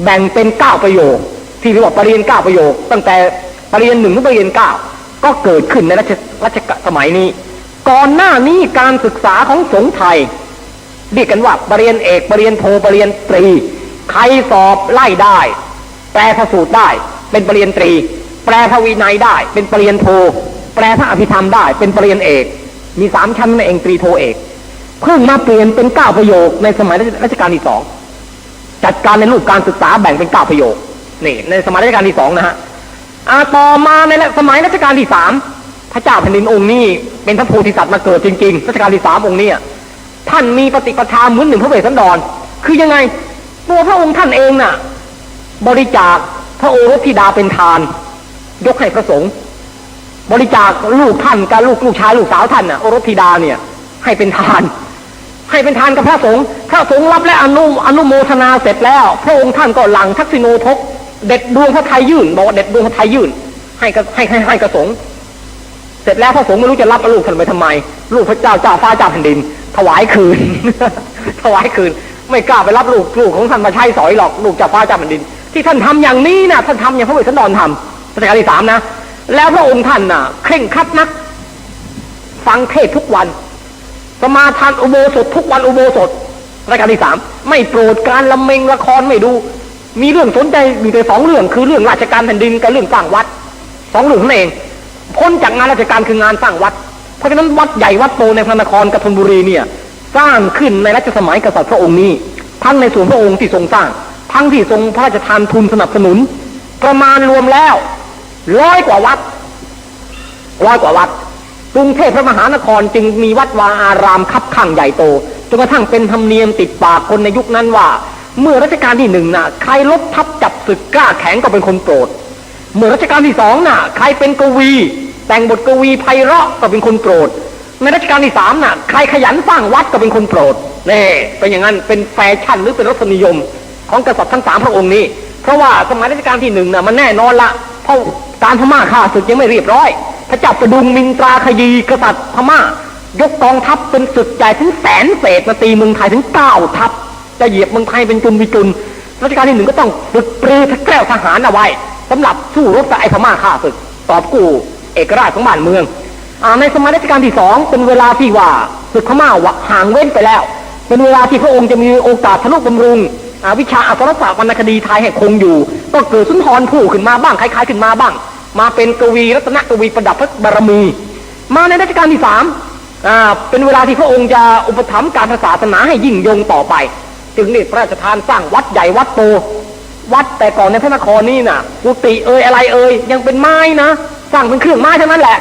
แบ่งเป็น9 ประโยคที่เรียกว่าปริญญา9 ประโยคตั้งแต่ปริญญา1ถึงปริญญา9ก็เกิดขึ้นในรัชกาลสมัยนี้ก่อนหน้านี้การศึกษาของสงฆ์ไทยเรียกกันว่าปริญญาเอกปริญญาโทปริญญาตรีใครสอบไล่ได้แปลพระสูตรได้เป็นปริญญาตรีแปลพระวินัยได้เป็นปริญญาโทแปลพระอภิธรรมได้เป็นปริญญาเอกมี3 ชั้นในเองตรีโทเอก เพิ่งมาเปลี่ยนเป็น9ประโยคในสมัยรัชกาลที่2จัดการในรูปการศึกษาแบ่งเป็น9ประโยคนี่ในสมัยรัชกาลที่2นะฮะต่อมาในสมัยรัชกาลที่3พระเจ้าแผ่นดินองค์นี้เป็นพระโพธิสัตว์มาเกิดจริงๆรัชกาลที่3องค์นี้ท่านมีปฏิปทาเหมือนหนึ่งพระเวสสันดรคือยังไงตัวพระองค์ท่านเองน่ะบริจาคพระโอรสธิดาเป็นทานยกให้พระสงฆ์บริจาคลูกท่านกับลูกชายลูกสาวท่านน่ะโอรสธิดาเนี่ยให้เป็นทานกับพระสงฆ์รับและอนุโมทนาเสร็จแล้วพระองค์ท่านก็หลั่งทักษิโนทกเด็ดดวงพระทัยยื่นบอกว่าเด็ดดวงพระทัยยื่นให้กระสงฆ์เสร็จแล้วพระสงฆ์ไม่รู้จะรับลูกท่านไปทำไมลูกพระเจ้าฟ้าเจ้าแผ่นดินถวายคืน ถวายคืนไม่กล้าไปรับลูกของท่านมาใช้สอยหรอกลูกเจ้าฟ้าเจ้าแผ่นดินที่ท่านทำอย่างนี้นะท่านทำอย่างพระเวสสันดรทำรัชกาลที่3นะแล้วพระองค์ท่านน่ะเคร่งครัดนักฟังเทศทุกวันสมาทานอุโบสถทุกวันอุโบสถรัชกาลที่3ไม่โปรดการละเมงละครไม่ดูมีเรื่องสนใจอยู่แต่2เรื่องคือเรื่องราชการแผ่นดินกับเรื่องสร้างวัด2เรื่องนั่นเองพ้นจากงานราชการคืองานสร้างวัดเพราะฉะนั้นวัดใหญ่วัดโตในพระนครกับธนบุรีเนี่ยสร้างขึ้นในรัชสมัยกษัตริย์พระองค์นี้ทั้งในส่วนพระองค์ที่ทรงสร้างทั้งที่ทรงพระราชทานทุนสนับสนุนประมาณรวมแล้ว100 กว่าวัดกรุงเทพพระมหานครจึงมีวัดวาอารามคับข้างใหญ่โตจนกระทั่งเป็นธรรมเนียมติดปากคนในยุคนั้นว่าเมื่อรัชกาลที่1น่ะใครลบทับจับศึกกล้าแข็งก็เป็นคนโปรดเมื่อรัชกาลที่2น่ะใครเป็นกวีแต่งบทกวีไพเราะก็เป็นคนโปรดในรัชกาลที่3น่ะใครขยันสร้างวัดก็เป็นคนโปรดนี่เป็นอย่างนั้นเป็นแฟชั่นหรือเป็นรสนิยมของกษัตริย์ทั้ง3พระองค์นี้เพราะว่าสมัยรัชกาลที่1น่ะมันแน่นอนละเพราะการพม่าฆ่าศึกยังไม่เรียบร้อยพระเจ้าประดุงมินตราขยีกษัตริย์พม่ายกกองทัพเป็นศึกใหญ่ถึง100,000 เศษมาตีเมืองไทยถึง9 ทัพจะเหยียบเมืองไทยเป็นจุนวิจุนรัชกาลที่1ก็ต้องฝึกปรือแกล้วทหารเอาไว้สำหรับสู้รบกับไอ้พม่าฆ่าศึกตอบกู้เอกราชของบ้านเมืองในสมัยรัชกาลที่2เป็นเวลาที่ว่าศึกพม่าห่างเว้นไปแล้วเป็นเวลาที่พระองค์จะมีโอกาสทนุบำรุงวิชาอักษรศาสตร์วรรณคดีไทยให้คงอยู่ก็เกิดสุนทรภู่ขึ้นมาบ้างคล้ายๆขึ้นมาบ้างมาเป็นกวีรัตนกวีประดับพระบารมีมาในรัชกาลที่3เป็นเวลาที่พระองค์จะอุปถัมภ์การศาสนาให้ยิ่งยงต่อไปจึงได้พระราชทานสร้างวัดใหญ่วัดโตวัดแต่ก่อนในพระนครนี่น่ะกุฏิอะไรยังเป็นไม้นะสร้างเป็นเครื่องไม้เท่านั้นแหละ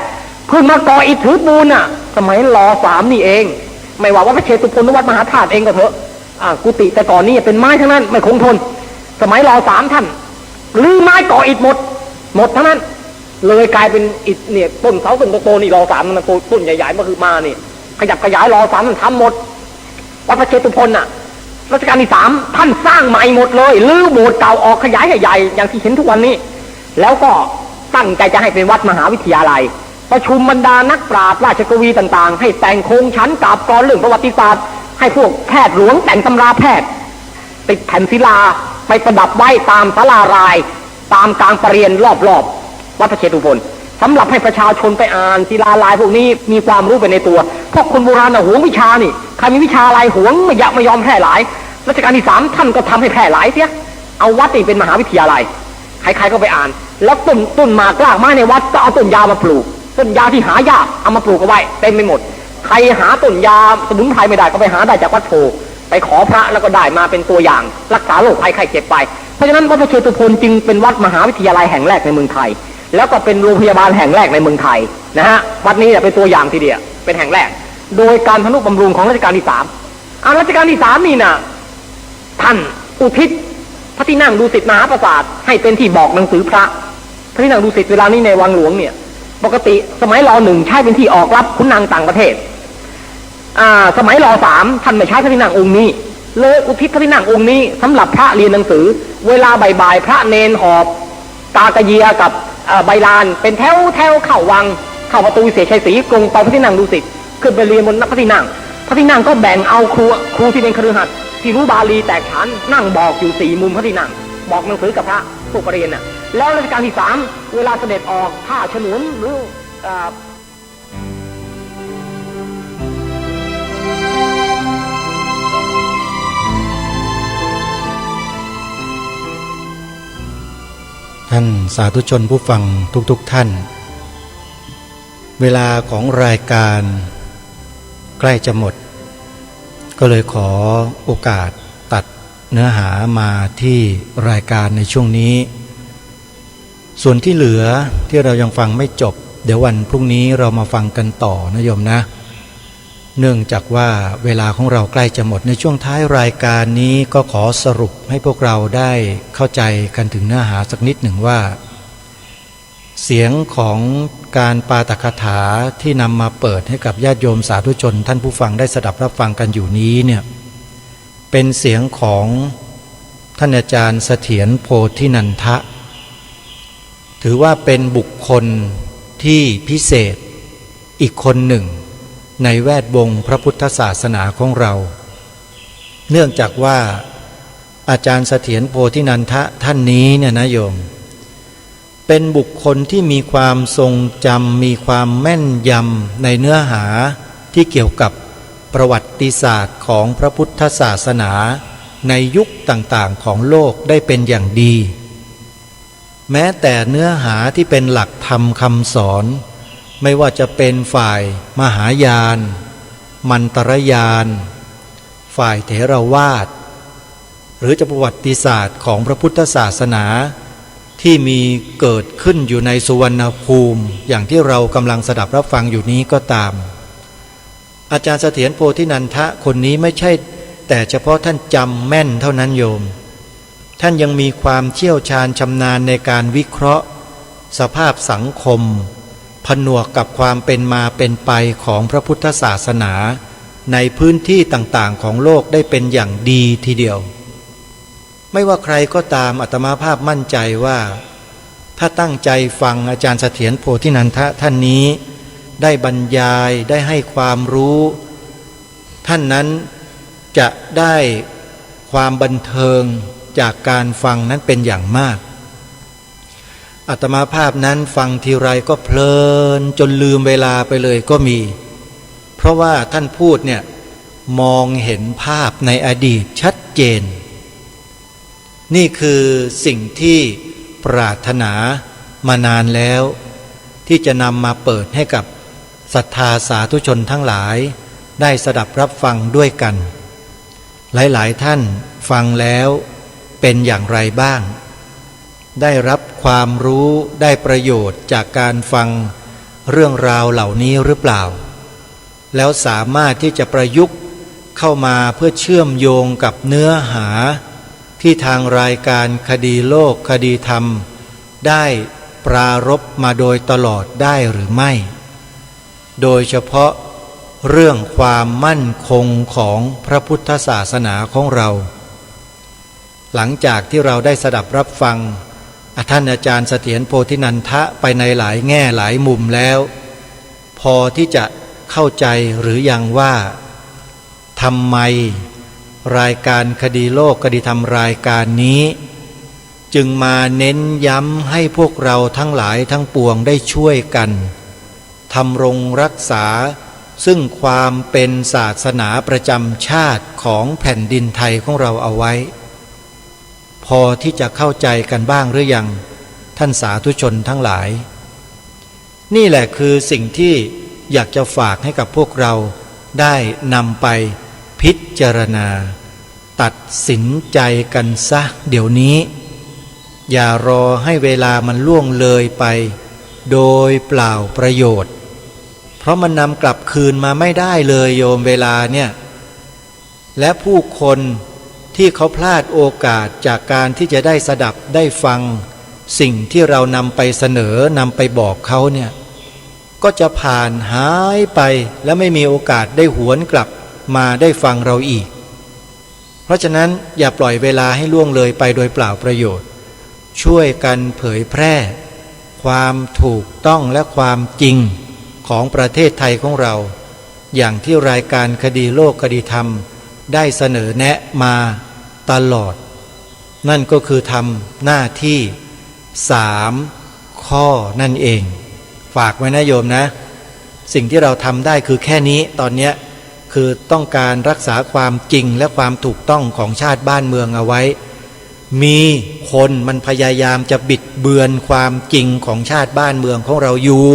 เพิ่งมาก่ออิฐถือปูนน่ะสมัยร.3นี่เองไม่ว่าวัดพระเชตุพนหรือวัดมหาธาตุเองก็เถอะกุฏิแต่ก่อนนี่เป็นไม้ทั้งนั้นไม่คงทนสมัยร.3ท่านรื้อไม้ก่ออิฐหมดทั้งนั้นเลยกลายเป็นอิฐเนี่ยต้นเสาต้นโตๆนี่ร.3มันต้นใหญ่ๆมันคือมานี่ขยับขยายร.3มันทำหมดวัดพระเชตุพนน่ะรัชกาลที่3ท่านสร้างใหม่หมดเลยรื้อโบสถ์เก่าออกขยายใหญ่ๆอย่างที่เห็นทุกวันนี้แล้วก็ตั้งใจจะให้เป็นวัดมหาวิทยาลัยประชุมบรรดานักปราชญ์ราชกวีต่างๆให้แต่งโครงชั้นกาบกรเรื่องประวัติศาสตร์ให้พวกแพทย์หลวงแต่งตำราแพทย์ติดแผ่นศิลาไปประดับไว้ตามศาลารายตามกลางประเรียนรอบๆวัดพระเชตุพนสำหรับให้ประชาชนไปอ่านศิลาลายพวกนี้มีความรู้ไปในตัวเพราะคนโบราณหวงวิชานี่ใครมีวิชาอะไรหวงไม่ยอมแพร่หลายรัชกาลที่3ท่านก็ทำให้แพร่หลายเสียเอาวัดนี่เป็นมหาวิทยาลัยใครๆก็ไปอ่านแล้วต้นหมากรากไม้ในวัดก็เอาต้นยามาปลูกต้นยาที่หายากเอามาปลูกเอาไว้เต็มไปหมดใครหาต้นยาสมุนไพรไม่ได้ก็ไปหาได้จากวัดโพไปขอพระแล้วก็ได้มาเป็นตัวอย่างรักษาโรคภัยไข้เจ็บไปเพราะฉะนั้นวัดพระเชตุพนจึงเป็นวัดมหาวิทยาลัยแห่งแรกในเมืองไทยแล้วก็เป็นโรงพยาบาลแห่งแรกในเมืองไทยนะฮะวัดนี้เป็นตัวอย่างทีเดียวเป็นแห่งแรกโดยการทนุบำรุงของรัชกาลที่3รัชกาลที่3นี่นะท่านอุทิศพระที่นั่งดุสิตมหาปราสาทให้เป็นที่บอกหนังสือพระที่นั่งดุสิตเวลานี้ในวังหลวงเนี่ยปกติสมัยร.1ใช้เป็นที่ออกรับขุนนางต่างประเทศสมัยร.3ท่านไม่ใช้พระที่นั่งองค์นี้เลยอุทิศพระที่นั่งองค์นี้สำหรับพระเรียนหนังสือเวลาบ่ายๆพระเนนหอบกากระเยียกับใบลานเป็นแถวเข้าวังเข้าประตูวิเศษชัยศรีกรงไปพระที่นั่งดุสิตขึ้นไปเรียนบนพระที่นั่งก็แบ่งเอาครูที่เป็นคฤหัสถ์ที่รู้บาลีแตกฉานนั่งบอกอยู่4มุมพระที่นั่งบอกหนังสือกับพระผู้ปรริญญาแล้วรัชกาลที่3เวลาเสด็จออกผ้าฉนวนหรือท่านสาธุชนผู้ฟังทุกท่านเวลาของรายการใกล้จะหมด ก็เลยขอโอกาสตัดเนื้อหามาที่รายการในช่วงนี้ส่วนที่เหลือที่เรายังฟังไม่จบเดี๋ยววันพรุ่งนี้เรามาฟังกันต่อนะโยมนะเนื่องจากว่าเวลาของเราใกล้จะหมดในช่วงท้ายรายการนี้ก็ขอสรุปให้พวกเราได้เข้าใจกันถึงเนื้อหาสักนิดหนึ่งว่าเสียงของการปาฐกถาที่นำมาเปิดให้กับญาติโยมสาธุชนท่านผู้ฟังได้สดับรับฟังกันอยู่นี้เนี่ยเป็นเสียงของท่านอาจารย์เสถียรโพธินันทะถือว่าเป็นบุคคลที่พิเศษอีกคนหนึ่งในแวดวงพระพุทธศาสนาของเราเนื่องจากว่าอาจารย์เสถียรโพธินันทะท่านนี้เนี่ยนะโยมเป็นบุคคลที่มีความทรงจำมีความแม่นยำในเนื้อหาที่เกี่ยวกับประวัติศาสตร์ของพระพุทธศาสนาในยุคต่างๆของโลกได้เป็นอย่างดีแม้แต่เนื้อหาที่เป็นหลักธรรมคำสอนไม่ว่าจะเป็นฝ่ายมหายานมันตรยานฝ่ายเถรวาทหรือจะประวัติศาสตร์ของพระพุทธศาสนาที่มีเกิดขึ้นอยู่ในสุวรรณภูมิอย่างที่เรากำลังสดับรับฟังอยู่นี้ก็ตามอาจารย์เสถียรโพธินันทะคนนี้ไม่ใช่แต่เฉพาะท่านจำแม่นเท่านั้นโยมท่านยังมีความเชี่ยวชาญชำนาญในการวิเคราะห์สภาพสังคมผนวกกับความเป็นมาเป็นไปของพระพุทธศาสนาในพื้นที่ต่างๆของโลกได้เป็นอย่างดีทีเดียวไม่ว่าใครก็ตามอาตมาภาพมั่นใจว่าถ้าตั้งใจฟังอาจารย์เสถียรโพธินันทะท่านนี้ได้บรรยายได้ให้ความรู้ท่านนั้นจะได้ความบันเทิงจากการฟังนั้นเป็นอย่างมากอาตมาภาพนั้นฟังทีไรก็เพลินจนลืมเวลาไปเลยก็มีเพราะว่าท่านพูดเนี่ยมองเห็นภาพในอดีตชัดเจนนี่คือสิ่งที่ปรารถนามานานแล้วที่จะนำมาเปิดให้กับศรัทธาสาธุชนทั้งหลายได้สดับรับฟังด้วยกันหลายๆท่านฟังแล้วเป็นอย่างไรบ้างได้รับความรู้ได้ประโยชน์จากการฟังเรื่องราวเหล่านี้หรือเปล่าแล้วสามารถที่จะประยุกต์เข้ามาเพื่อเชื่อมโยงกับเนื้อหาที่ทางรายการคดีโลกคดีธรรมได้ปรารภมาโดยตลอดได้หรือไม่โดยเฉพาะเรื่องความมั่นคงของพระพุทธศาสนาของเราหลังจากที่เราได้สดับรับฟังท่านอาจารย์เสถียรโพธินันทะไปในหลายแง่หลายมุมแล้วพอที่จะเข้าใจหรือยังว่าทำไมรายการคดีโลกคดีธรรมรายการนี้จึงมาเน้นย้ำให้พวกเราทั้งหลายทั้งปวงได้ช่วยกันทำรงรักษาซึ่งความเป็นศาสนาประจำชาติของแผ่นดินไทยของเราเอาไว้พอที่จะเข้าใจกันบ้างหรือยังท่านสาธุชนทั้งหลายนี่แหละคือสิ่งที่อยากจะฝากให้กับพวกเราได้นำไปพิจารณาตัดสินใจกันซะเดี๋ยวนี้อย่ารอให้เวลามันล่วงเลยไปโดยเปล่าประโยชน์เพราะมันนำกลับคืนมาไม่ได้เลยโยมเวลาเนี่ยและผู้คนที่เขาพลาดโอกาสจากการที่จะได้สดับได้ฟังสิ่งที่เรานำไปเสนอนำไปบอกเขาเนี่ยก็จะผ่านหายไปและไม่มีโอกาสได้หวนกลับมาได้ฟังเราอีกเพราะฉะนั้นอย่าปล่อยเวลาให้ล่วงเลยไปโดยเปล่าประโยชน์ช่วยกันเผยแพร่ความถูกต้องและความจริงของประเทศไทยของเราอย่างที่รายการคดีโลกคดีธรรมได้เสนอแนะมาตลอดนั่นก็คือทำหน้าที่3 ข้อนั่นเองฝากไว้นะโยมนะสิ่งที่เราทำได้คือแค่นี้ตอนนี้คือต้องการรักษาความจริงและความถูกต้องของชาติบ้านเมืองเอาไว้มีคนมันพยายามจะบิดเบือนความจริงของชาติบ้านเมืองของเราอยู่